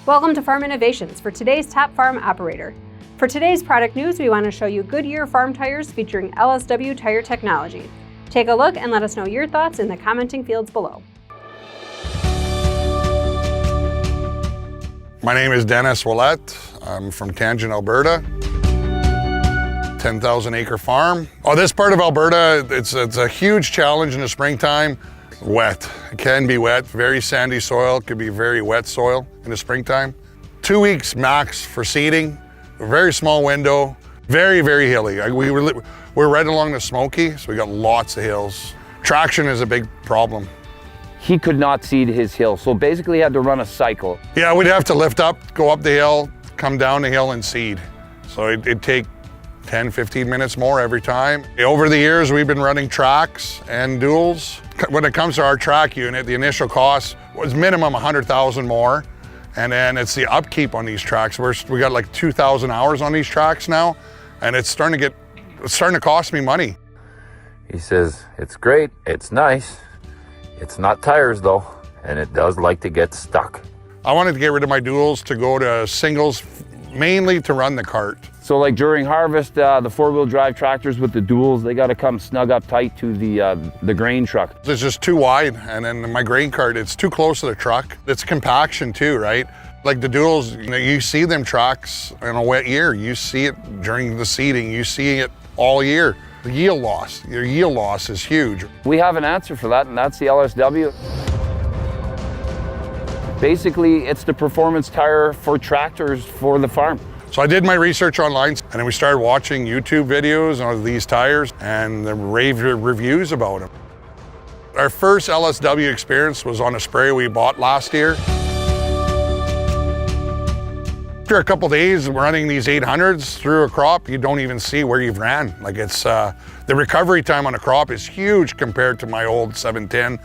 Welcome to Farm Innovations for today's top farm operator. For today's product news, we want to show you Goodyear Farm Tires featuring LSW tire technology. Take a look and let us know your thoughts in the commenting fields below. My name is Dennis Willett. I'm from Tangent, Alberta. 10,000 acre farm. Oh, this part of Alberta, it's a huge challenge in the springtime. Wet. It can be wet, very sandy soil, could be very wet soil in the springtime. 2 weeks max for seeding, a very small window, very, very hilly. We're right along the Smoky, so we got lots of hills. Traction is a big problem. He could not seed his hill, so basically he had to run a cycle. Yeah, we'd have to lift up, go up the hill, come down the hill and seed. So it'd take 10, 15 minutes more every time. Over the years, we've been running tracks and duals. When it comes to our track unit, the initial cost was minimum 100,000 more. And then it's the upkeep on these tracks. We got like 2,000 hours on these tracks now, and it's starting to cost me money. He says, it's great, it's nice. It's not tires though, and it does like to get stuck. I wanted to get rid of my duals to go to singles, mainly to run the cart. So like during harvest, the four-wheel drive tractors with the duals, they got to come snug up tight to the grain truck. It's just too wide, and then my grain cart, it's too close to the truck. It's compaction too, right? Like the duals, you see them tracks in a wet year. You see it during the seeding. You see it all year. The yield loss, your yield loss is huge. We have an answer for that, and that's the LSW. Basically, it's the performance tire for tractors for the farm. So I did my research online, and then we started watching YouTube videos on these tires and the rave reviews about them. Our first LSW experience was on a sprayer we bought last year. After a couple days running these 800s through a crop, you don't even see where you've ran. Like it's, the recovery time on a crop is huge compared to my old 710.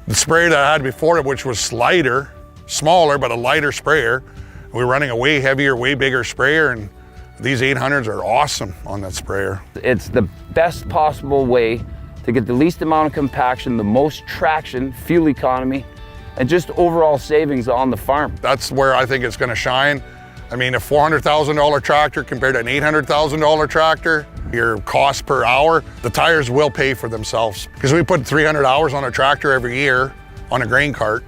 The sprayer that I had before it, which was lighter, smaller, but a lighter sprayer. We were running a way heavier, way bigger sprayer, and these 800s are awesome on that sprayer. It's the best possible way to get the least amount of compaction, the most traction, fuel economy, and just overall savings on the farm. That's where I think it's gonna shine. I mean, a $400,000 tractor compared to an $800,000 tractor, your cost per hour, the tires will pay for themselves. Because we put 300 hours on a tractor every year on a grain cart.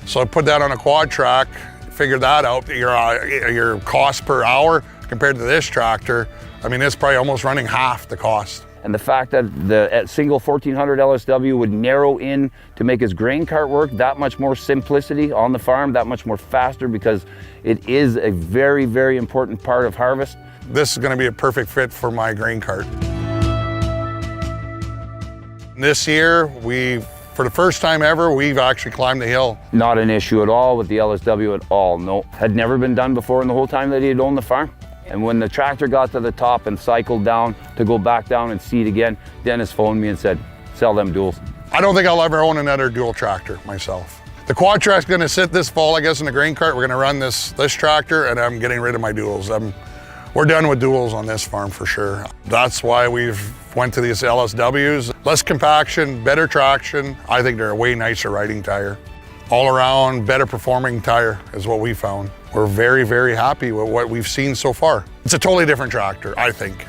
So I put that on a quad track, figure that out, your cost per hour compared to this tractor, I mean, it's probably almost running half the cost. And the fact that the single 1400 LSW would narrow in to make his grain cart work, that much more simplicity on the farm, that much more faster, because it is a very, very important part of harvest. This is going to be a perfect fit for my grain cart. This year, for the first time ever, we've actually climbed the hill. Not an issue at all with the LSW at all, no. Had never been done before in the whole time that he had owned the farm. And when the tractor got to the top and cycled down to go back down and seed again, Dennis phoned me and said, sell them duals. I don't think I'll ever own another dual tractor myself. The quad track's gonna sit this fall, I guess, in the grain cart. We're gonna run this tractor, and I'm getting rid of my duals. We're done with duals on this farm for sure. That's why we've went to these LSWs. Less compaction, better traction. I think they're a way nicer riding tire. All around, better performing tire is what we found. We're very, very happy with what we've seen so far. It's a totally different tractor, I think.